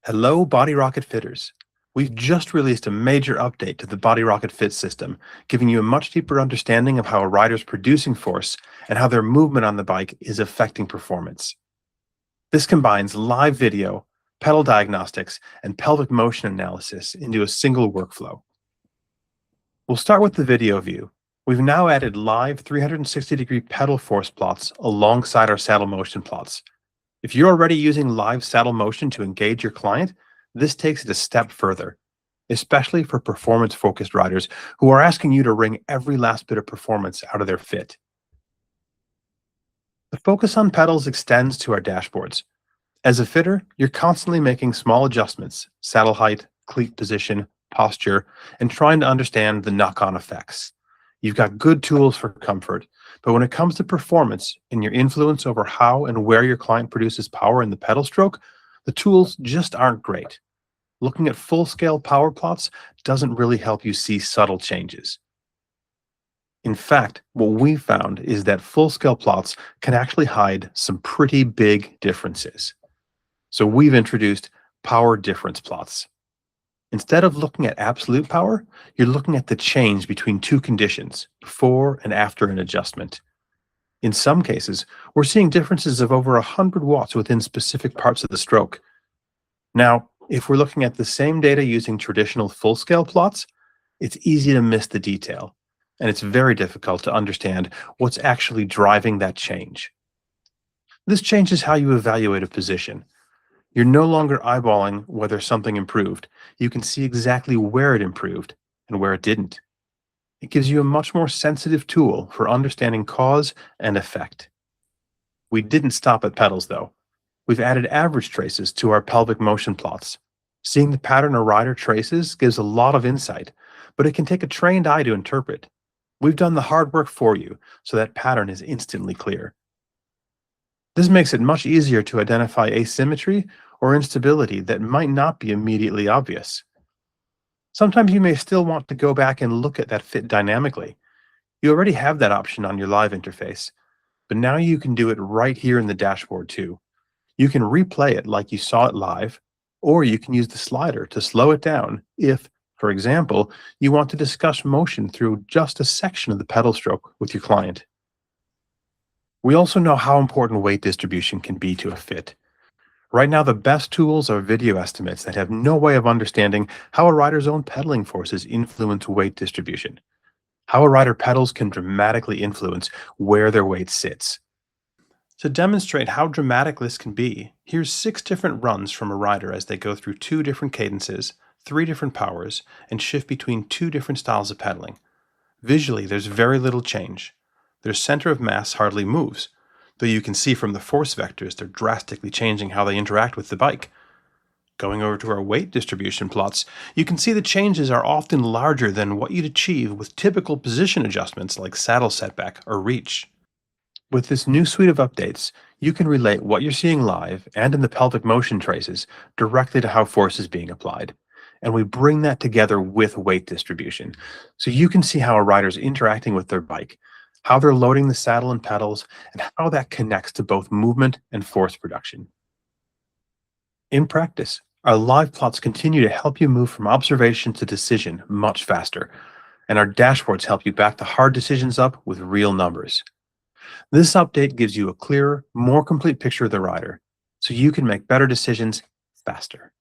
Hello, Body Rocket Fitters. We've just released a major update to the Body Rocket Fit system, giving you a much deeper understanding of how a rider's producing force and how their movement on the bike is affecting performance. This combines live video, pedal diagnostics, and pelvic motion analysis into a single workflow. We'll start with the video view. We've now added live 360-degree pedal force plots alongside our saddle motion plots. If you're already using live saddle motion to engage your client, this takes it a step further, especially for performance-focused riders who are asking you to wring every last bit of performance out of their fit. The focus on pedals extends to our dashboards. As a fitter, you're constantly making small adjustments, saddle height, cleat position, posture, and trying to understand the knock-on effects. You've got good tools for comfort, but when it comes to performance and your influence over how and where your client produces power in the pedal stroke, the tools just aren't great. Looking at full-scale power plots doesn't really help you see subtle changes. In fact, what we found is that full-scale plots can actually hide some pretty big differences. So we've introduced power difference plots. Instead of looking at absolute power, you're looking at the change between two conditions, before and after an adjustment. In some cases, we're seeing differences of over 100 watts within specific parts of the stroke. Now, if we're looking at the same data using traditional full-scale plots, it's easy to miss the detail, and it's very difficult to understand what's actually driving that change. This changes how you evaluate a position. You're no longer eyeballing whether something improved. You can see exactly where it improved and where it didn't. It gives you a much more sensitive tool for understanding cause and effect. We didn't stop at pedals, though. We've added average traces to our pelvic motion plots. Seeing the pattern a rider traces gives a lot of insight, but it can take a trained eye to interpret. We've done the hard work for you, so that pattern is instantly clear. This makes it much easier to identify asymmetry or instability that might not be immediately obvious. Sometimes you may still want to go back and look at that fit dynamically. You already have that option on your live interface, but now you can do it right here in the dashboard too. You can replay it like you saw it live, or you can use the slider to slow it down if, for example, you want to discuss motion through just a section of the pedal stroke with your client. We also know how important weight distribution can be to a fit. Right now, the best tools are video estimates that have no way of understanding how a rider's own pedaling forces influence weight distribution. How a rider pedals can dramatically influence where their weight sits. To demonstrate how dramatic this can be, here's 6 different runs from a rider as they go through 2 different cadences, 3 different powers, and shift between 2 different styles of pedaling. Visually, there's very little change. Their center of mass hardly moves, though you can see from the force vectors they're drastically changing how they interact with the bike. Going over to our weight distribution plots, you can see the changes are often larger than what you'd achieve with typical position adjustments like saddle setback or reach. With this new suite of updates, you can relate what you're seeing live and in the pelvic motion traces directly to how force is being applied. And we bring that together with weight distribution, so you can see how a rider's interacting with their bike, how they're loading the saddle and pedals, and how that connects to both movement and force production. In practice, our live plots continue to help you move from observation to decision much faster, and our dashboards help you back the hard decisions up with real numbers. This update gives you a clearer, more complete picture of the rider, so you can make better decisions faster.